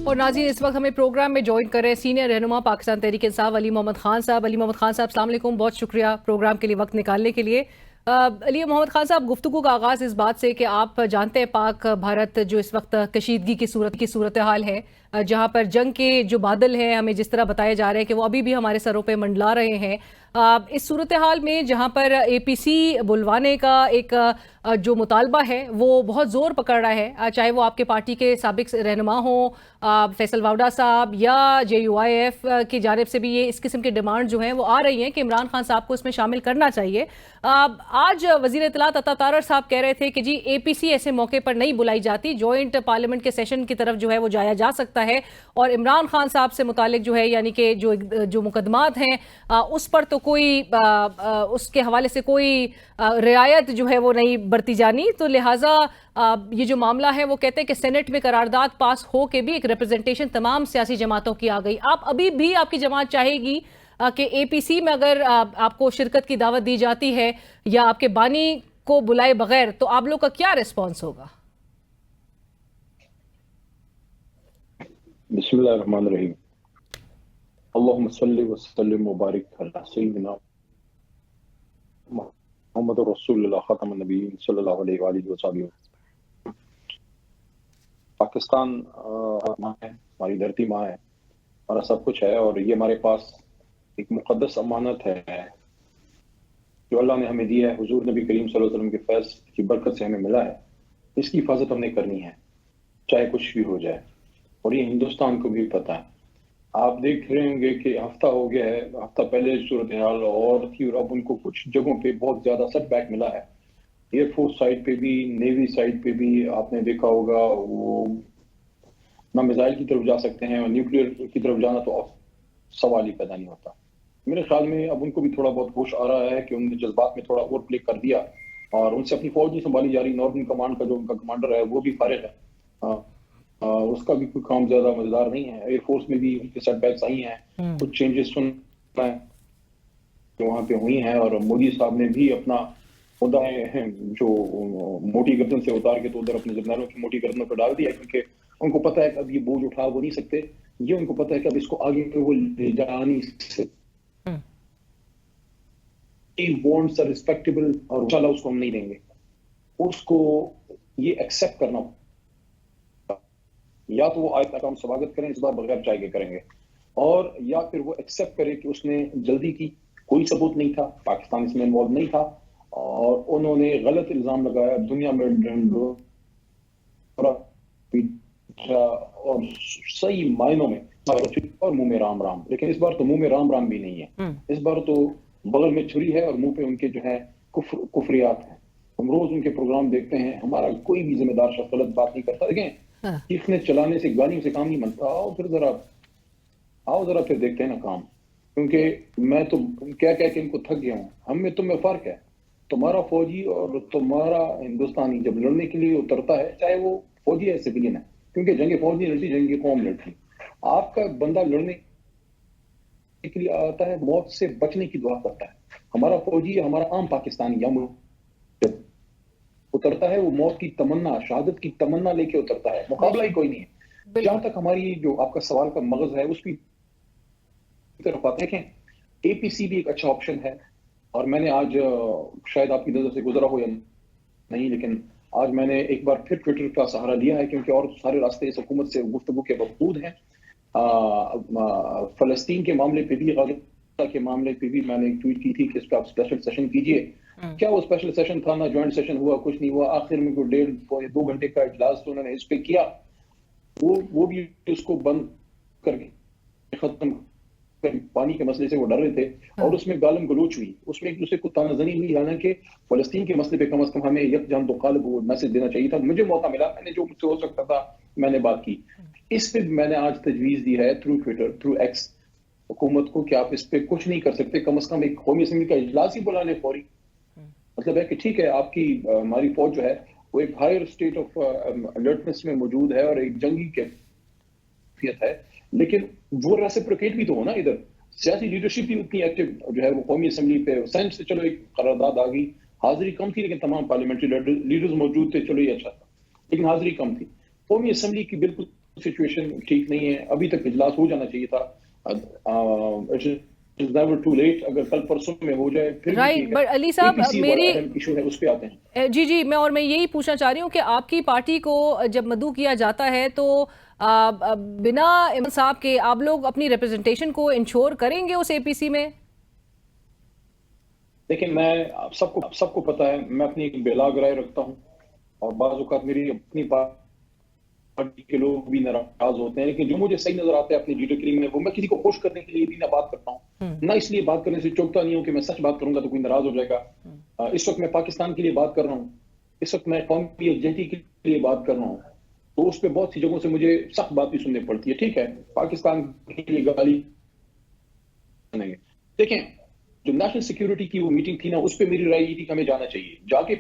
اور ناظرین اس وقت ہمیں پروگرام میں جوائن کر رہے ہیں سینئر رہنما پاکستان تحریک انصاف علی محمد خان صاحب. علی محمد خان صاحب السلام علیکم, بہت شکریہ پروگرام کے لیے وقت نکالنے کے لیے. علی محمد خان صاحب, گفتگو کا آغاز اس بات سے کہ آپ جانتے ہیں پاک بھارت جو اس وقت کشیدگی کی صورتحال ہے, جہاں پر جنگ کے جو بادل ہیں ہمیں جس طرح بتایا جا رہا ہے کہ وہ ابھی بھی ہمارے سروں پہ منڈلا رہے ہیں. اس صورتحال میں جہاں پر اے پی سی بلوانے کا ایک جو مطالبہ ہے وہ بہت زور پکڑ رہا ہے, چاہے وہ آپ کے پارٹی کے سابق رہنما ہوں فیصل واوڈا صاحب یا جے یو آئی ایف کی جانب سے بھی یہ اس قسم کی ڈیمانڈ جو ہیں وہ آ رہی ہیں کہ عمران خان صاحب کو اس میں شامل کرنا چاہیے. آج وزیر اطلاعات عطا طارر صاحب کہہ رہے تھے کہ جی اے پی سی ایسے موقع پر نہیں بلائی جاتی, جوائنٹ پارلیمنٹ کے سیشن کی طرف جو ہے وہ جایا جا سکتا ہے, اور عمران خان صاحب سے متعلق جو ہے یعنی کہ جو مقدمات ہیں اس پر تو کوئی اس کے حوالے سے کوئی رعایت جو ہے وہ نہیں برتی جانی, تو لہٰذا یہ جو معاملہ ہے وہ کہتے ہیں کہ سینٹ میں قرارداد پاس ہو کے بھی ایک ریپرزنٹیشن تمام سیاسی جماعتوں کی آ گئی. آپ ابھی بھی آپ کی جماعت چاہے گی کہ اے پی سی میں اگر آپ کو شرکت کی دعوت دی جاتی ہے یا آپ کے بانی کو بلائے بغیر, تو آپ لوگ کا کیا ریسپانس ہوگا؟ بسم اللہ الرحمن الرحیم. اللہم صلی وسلم وبارک علی سیدنا محمد رسول اللہ خاتم النبیین صلی اللہ علیہ وآلہ وسلم. پاکستان ماں ہے, ہماری دھرتی ماں ہے, ہمارا سب کچھ ہے, اور یہ ہمارے پاس ایک مقدس امانت ہے جو اللہ نے ہمیں دی ہے, حضور نبی کریم صلی اللہ علیہ وسلم کے فیض کی برکت سے ہمیں ملا ہے. اس کی حفاظت ہم نے کرنی ہے چاہے کچھ بھی ہو جائے, اور یہ ہندوستان کو بھی پتہ ہے. آپ دیکھ رہے ہوں گے کہ ہفتہ ہو گیا ہے, ہفتہ پہلے صورتحال اور تھی, اور اب ان کو کچھ جگہوں پہ بہت زیادہ سیٹ بیک ملا ہے. ایئر فورس سائٹ پہ بھی, نیوی سائٹ پہ بھی آپ نے دیکھا ہوگا وہ نہ میزائل کی طرف جا سکتے ہیں, اور نیوکلیئر کی طرف جانا تو سوال ہی پیدا نہیں ہوتا. میرے خیال میں اب ان کو بھی تھوڑا بہت ہوش آ رہا ہے کہ انہوں نے جذبات میں تھوڑا اوور پلے کر دیا, اور ان سے اپنی فوج نہیں سنبھالی جا رہی. ناردرن کمانڈ کا جو ان کا کمانڈر ہے وہ بھی فارغ ہے, اس کا بھی کوئی کام زیادہ مزیدار نہیں ہے. ایئر فورس میں بھی ان کے سیٹ بیکس آئی ہیں, کچھ چینجز سننا ہے جو وہاں پہ ہوئی ہیں, اور مودی صاحب نے بھی اپنا خدا جو موٹی گردن سے اتار کے تو ادھر اپنے جرنیلوں کی موٹی گردنوں پہ ڈال دیا, کیونکہ ان کو پتہ ہے کہ اب یہ بوجھ اٹھا وہ نہیں سکتے. یہ ان کو پتہ ہے کہ اب اس کو آگے پہ وہ لے جا نہیں سکتے. وانٹس ریسپیکٹیبل, اور انشاءاللہ اس کو ہم نہیں دیں گے. اس کو یہ ایکسیپٹ کرنا, یا تو وہ آئے تک ہم سواگت کریں اس بار بغیر چائے کے کریں گے, اور یا پھر وہ ایکسیپٹ کرے کہ اس نے جلدی کی, کوئی ثبوت نہیں تھا, پاکستان اس میں انوالو نہیں تھا, اور انہوں نے غلط الزام لگایا دنیا میں اور صحیح معنوں میں, اور منہ میں رام رام. لیکن اس بار تو منہ میں رام رام بھی نہیں ہے, اس بار تو بغل میں چھری ہے اور منہ پہ ان کے جو ہے کفریات ہیں. ہم روز ان کے پروگرام دیکھتے ہیں, ہمارا کوئی بھی ذمہ دار شخص غلط بات نہیں کرتا. دیکھیں چیخنے چلانے سے, گالیوں سے کام نہیں بنتا. آؤ ذرا پھر دیکھتے ہیں نا کام, کیونکہ میں تو کیا کہ ان کو تھک گیا ہوں. ہم میں تم میں فرق ہے. تمہارا فوجی اور تمہارا ہندوستانی جب لڑنے کے لیے اترتا ہے, چاہے وہ فوجی ہے سویلین ہے, کیونکہ جنگ فوج نہیں لڑتی, جنگ قوم لڑتی. آپ کا بندہ لڑنے کے لیے آتا ہے, موت سے بچنے کی دعا کرتا ہے. ہمارا فوجی, ہمارا عام پاکستانی یا اترتا ہے, وہ موت کی تمنا, شہادت کی تمنا لے کے اترتا ہے. مقابلہ ہی کوئی نہیں ہے. جہاں تک ہماری جو آپ کا سوال کا مغز ہے اس کی طرف آتے ہیں, اے پی سی بھی ایک اچھا آپشن ہے. اور میں نے آج شاید آپ کی نظر سے گزرا ہو یا نہیں, لیکن آج میں نے ایک بار پھر ٹویٹر کا سہارا لیا ہے, کیونکہ اور سارے راستے اس حکومت سے گفتگو کے مفقود ہیں. فلسطین کے معاملے پہ بھی, غزہ کے معاملے پہ بھی میں نے ٹویٹ کی تھی کہ اس پہ آپ اسپیشل سیشن کیجئے. کیا وہ اسپیشل سیشن تھا, نہ جوائنٹ سیشن ہوا, کچھ نہیں ہوا. آخر میں کوئی 1.5-2 گھنٹے کا اجلاس تو انہوں نے اس پہ کیا, وہ بھی اس کو بند کر کے ختم, پانی کے مسئلے سے وہ ڈر رہے تھے, اور اس میں گالم گلوچ ہوئی, اس میں ایک دوسرے کو تانہ زنی ہوئی. حالانکہ فلسطین کے مسئلے پہ کم از کم ہمیں یکجان دو قالب وہ میسج دینا چاہیے تھا. مجھے موقع ملا, میں نے جو مجھ سے ہو سکتا تھا میں نے بات کی. اس پہ میں نے آج تجویز دی ہے تھرو ٹویٹر, تھرو ایکس, حکومت کو کہ آپ اس پہ کچھ نہیں کر سکتے, کم از کم ایک قومی اسمبلی کا اجلاس ہی بلا لیں فوری. مطلب ہے کہ ٹھیک ہے آپ کی ہماری فوج جو ہے وہ ایک ہائر اسٹیٹ آف الرٹنس میں موجود ہے اور ایک جنگی کیفیت ہے, لیکن وہ ریسیپروکیٹ بھی تو ہو نا. ادھر سیاسی لیڈرشپ بھی اتنی ایکٹیو جو ہے وہ قومی اسمبلی پہ, سینٹ سے چلو ایک قرارداد آ گئی, حاضری کم تھی لیکن تمام پارلیمنٹری لیڈرز موجود تھے, چلو یہ اچھا تھا, لیکن حاضری کم تھی. قومی اسمبلی کی بالکل سچویشن ٹھیک نہیں ہے, ابھی تک اجلاس ہو جانا چاہیے تھا. It's never too late. اگر کل پرسوں میں ہو جائے پھر بھی ٹھیک ہے. بٹ علی صاحب میری اہم ایشو ہے, اس پہ آتے ہیں. جی میں یہی پوچھنا چاہ رہی ہوں کہ آپ کی پارٹی کو جب مدعو کیا جاتا ہے تو بنا امام صاحب کے آپ لوگ اپنی ریپرزنٹیشن کو انشور کریں گے اس اے پی سی میں؟ دیکھیں, میں سب کو پتا ہے, میں اپنی ایک بیلاگ رائے رکھتا ہوں, اور بعض اوقات میری اپنی پارٹی کے لوگ بھی ناراض ہوتے ہیں, لیکن جو مجھے صحیح نظر آتا ہے اپنی لیڈرگری میں, وہ میں کسی کو خوش کرنے کے لیے بھی نہ بات کرتا ہوں, نہ اس لیے بات کرنے سے چوکتا نہیں ہوں کہ میں سچ بات کروں گا تو کوئی ناراض ہو جائے گا. اس وقت میں پاکستان کے لیے بات کر رہا ہوں, اس وقت میں قومی یکجہتی کے لیے بات کر رہا ہوں, تو اس پہ بہت سی جگہوں سے مجھے سخت بات بھی سننی پڑتی ہے. ٹھیک ہے, پاکستان کے لیے گالی نہیں. دیکھیں, جو نیشنل سیکیورٹی کی وہ میٹنگ تھی نا, اس پہ میری رائے یہ تھی کہ ہمیں جانا چاہیے, جا کے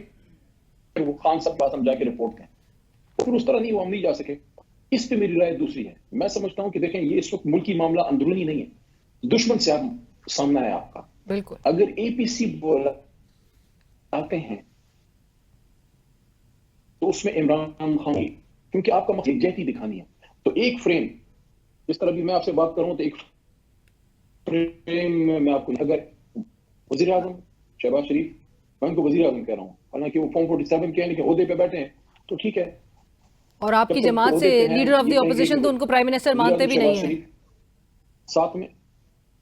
وہ خان صاحب پاس ہم جا کے رپورٹ کریں. پھر اس طرح نہیں, وہ ہم نہیں جا سکے. اس پہ میری رائے دوسری ہے. میں سمجھتا ہوں کہ دیکھیں, یہ اس وقت ملکی معاملہ اندرونی نہیں ہے, دشمن سے سامنا ہے آپ کا. بالکل. اگر اے پی سی آتے ہیں تو اس میں عمران خان, کیونکہ آپ کا مقصد یکجہتی دکھانی ہے, تو ایک فریم, جس طرح بھی میں آپ سے بات کروں تو ایک فریم میں آپ کو, اگر وزیر اعظم شہباز شریف, میں ان کو وزیر اعظم کہہ رہا ہوں, حالانکہ وہ فارم 47 کے ہیں لیکن عہدے پہ بیٹھے ہیں, تو ٹھیک ہے. اور آپ کی جماعت سے لیڈر آف دی اپوزیشن تو ان کو پرائم منسٹر مانتے بھی نہیں ہیں. ساتھ میں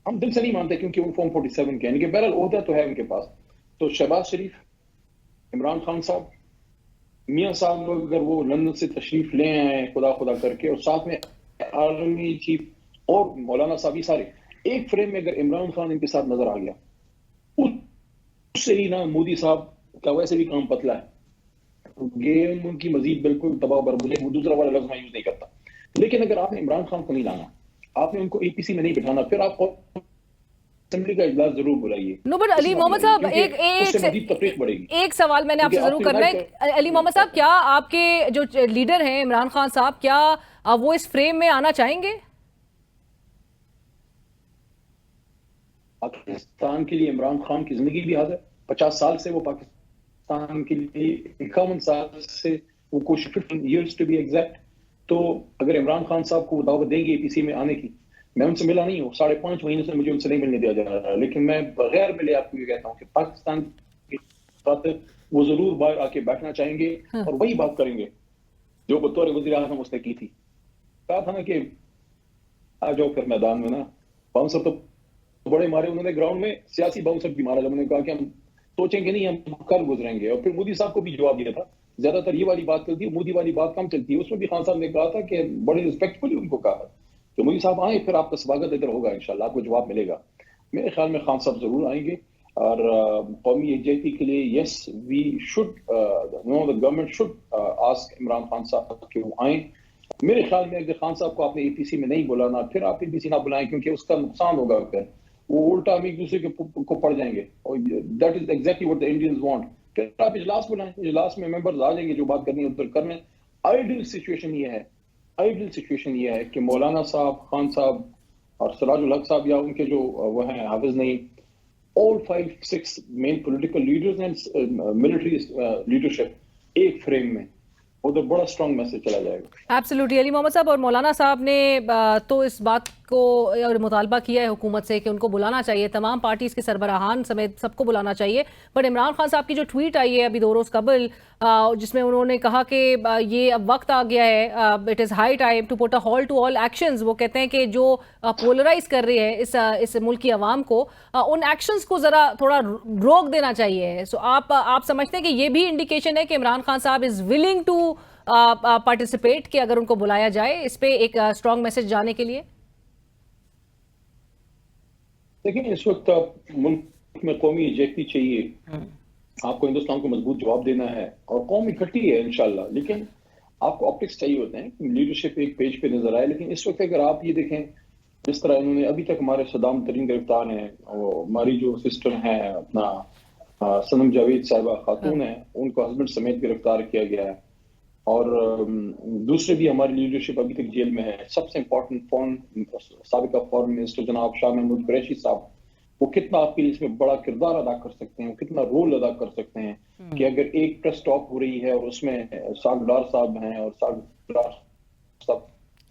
ہم دل سے نہیں مانتے کیونکہ وہ فارم 47 کے ہیں, لیکن بہرحال عہدہ تو ہے ان کے پاس. تو شہباز شریف, عمران خان صاحب, میاں صاحب اگر وہ لندن سے تشریف لے آئے خدا کر کے, اور ساتھ میں آرمی چیف اور مولانا صاحب, سارے ایک فریم میں اگر عمران خان ان کے ساتھ نظر آ گیا, اس سے ہی نا مودی صاحب کا ویسے بھی کام پتلا ہے, گیم ان کی مزید بالکل تباہ برباد ہے. وہ دوسرا والا لفظ میں یوز نہیں کرتا, لیکن اگر آپ نے عمران خان کو نہیں لانا, آپ نے ان کو اے پی سی میں نہیں بٹھانا, پھر آپ اسمبلی کا اجلاس ضرور بلائیے. نو بٹ علی محمد صاحب ایک سوال میں نے آپ سے ضرور کرنا ہے. علی محمد صاحب, کیا آپ کے جو لیڈر ہیں عمران خان صاحب, کیا وہ اس فریم میں آنا چاہیں گے؟ پاکستان کے لیے عمران خان کی زندگی بھی حاضر, 50 سال سے وہ پاکستان کے لیے, 51 سال سے وہ کوشش, 15 years to be exact. تو اگر عمران خان صاحب کو دعوت دیں گے اے پی سی میں آنے کی, میں ان سے ملا نہیں ہوں, 5.5 مہینے سے مجھے ان سے نہیں ملنے دیا جا رہا, لیکن میں بغیر ملے آپ کو یہ کہتا ہوں کہ پاکستان کی خاطر وہ ضرور باہر آ کے بیٹھنا چاہیں گے, اور وہی بات کریں گے جو بطور وزیر اعظم اس نے کی تھی. کہا تھا نا کہ آ جاؤ پھر میدان میں نا, باؤنسر تو بڑے مارے انہوں نے گراؤنڈ میں, سیاسی باؤنسر بھی مارا. جب انہوں نے کہا کہ ہم سوچیں گے نہیں, ہم کل گزریں گے. اور پھر مودی صاحب کو بھی جواب دیا تھا, زیادہ تر یہ والی بات چلتی ہے, مودی والی بات کم چلتی ہے. اس میں بھی خان صاحب نے کہا تھا کہ بڑے ریسپیکٹفلی ان کو کہا کہ مودی صاحب آئیں, پھر آپ کا سواگت ادھر ہوگا, انشاءاللہ آپ کو جواب ملے گا. میرے خیال میں خان صاحب ضرور آئیں گے, اور قومی یکجہتی کے لیے yes we should know, the government should ask Imran Khan sahab کہ وہ آئیں. میرے خیال میں اگر خان صاحب کو آپ نے اے پی سی میں نہیں بلانا, پھر آپ اے پی سی نہ بلائیں, کیونکہ اس کا نقصان ہوگا, پھر وہ الٹا ہم ایک دوسرے کو پڑ جائیں گے, اور that is exactly what the Indians want. پھر آپ اجلاس بلائیں, اجلاس میں ممبرز آ جائیں گے, جو بات کرنی ہے ادھر کر لیں. آئیڈیل سچویشن یہ ہے کہ مولانا صاحب, خان صاحب اور سراج الحق صاحب, یا ان کے جو وہ ہیں حافظ نہیں, all 5-6 main political leaders and military leadership ایک فریم میں, ادھر بڑا اسٹرانگ میسج چلا جائے گا. ایبسلیوٹلی. علی محمد صاحب اور مولانا صاحب نے تو اس بات کو مطالبہ کیا ہے حکومت سے کہ ان کو بلانا چاہیے, تمام پارٹیز کے سربراہان سمیت سب کو بلانا چاہیے. بٹ عمران خان صاحب کی جو ٹویٹ آئی ہے ابھی 2 روز قبل, جس میں انہوں نے کہا کہ یہ اب وقت آ گیا ہے, it is high time to put a halt to all actions. وہ کہتے ہیں کہ جو پولرائز کر رہی ہے اس ملک کی عوام کو, ان ایکشنز کو ذرا تھوڑا روک دینا چاہیے. سو آپ سمجھتے ہیں کہ یہ بھی انڈیکیشن ہے کہ عمران خان صاحب از ولنگ ٹو پارٹیسپیٹ, کہ اگر ان کو بلایا جائے اس پہ ایک اسٹرانگ میسج جانے کے لیے؟ دیکھیں, اس وقت ملک میں قومی یکجہتی چاہیے, آپ کو ہندوستان کو مضبوط جواب دینا ہے, اور قوم اکٹھی ہے انشاءاللہ, لیکن آپ کو آپٹکس چاہیے ہوتے ہیں, لیڈرشپ ایک پیج پہ نظر آئے. لیکن اس وقت اگر آپ یہ دیکھیں, جس طرح انہوں نے ابھی تک ہمارے صدام ترین گرفتار ہیں, ہماری جو سسٹر ہیں اپنا صنم جاوید صاحبہ خاتون ہیں, ان کو ہسبینڈ سمیت گرفتار کیا گیا ہے, اور دوسرے بھی ہماری لیڈرشپ ابھی تک جیل میں ہے. سب سے امپورٹنٹ سابقہ فارن منسٹر جناب شاہ محمود قریشی صاحب, وہ کتنا آپ کے لیے اس میں بڑا کردار ادا کر سکتے ہیں, وہ کتنا رول ادا کر سکتے ہیں, کہ اگر ایک پریس ٹاک ہو رہی ہے اور اس میں ساگ ڈار صاحب ہیں, اور ساگ ڈار صاحب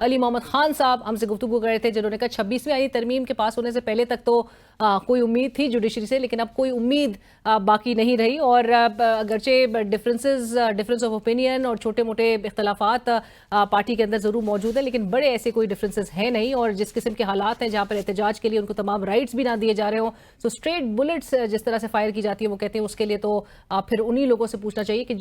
علی محمد خان صاحب ہم سے گفتگو کر رہے تھے، جنہوں نے کہا 26ویں آئینی ترمیم کے پاس ہونے سے پہلے تک تو کوئی امید تھی جوڈیشری سے، لیکن اب کوئی امید باقی نہیں رہی، اور اگرچہ ڈفرینس آف اوپینین اور چھوٹے موٹے اختلافات پارٹی کے اندر ضرور موجود ہیں، لیکن بڑے ایسے کوئی ڈفرینسز ہیں نہیں، اور جس قسم کے حالات ہیں جہاں پر احتجاج کے لیے ان کو تمام رائٹس بھی نہ دیے جا رہے ہوں، سو اسٹریٹ بلٹس جس طرح سے فائر کی جاتی ہے وہ کہتے ہیں اس کے لیے تو پھر انہی لوگوں سے پوچھنا چاہیے کہ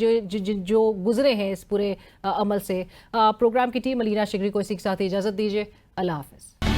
جو گزرے ہیں اس پورے عمل سے۔ پروگرام کی ٹیم علینا شگری کو اسی کے ساتھ اجازت دیجیے، اللہ حافظ۔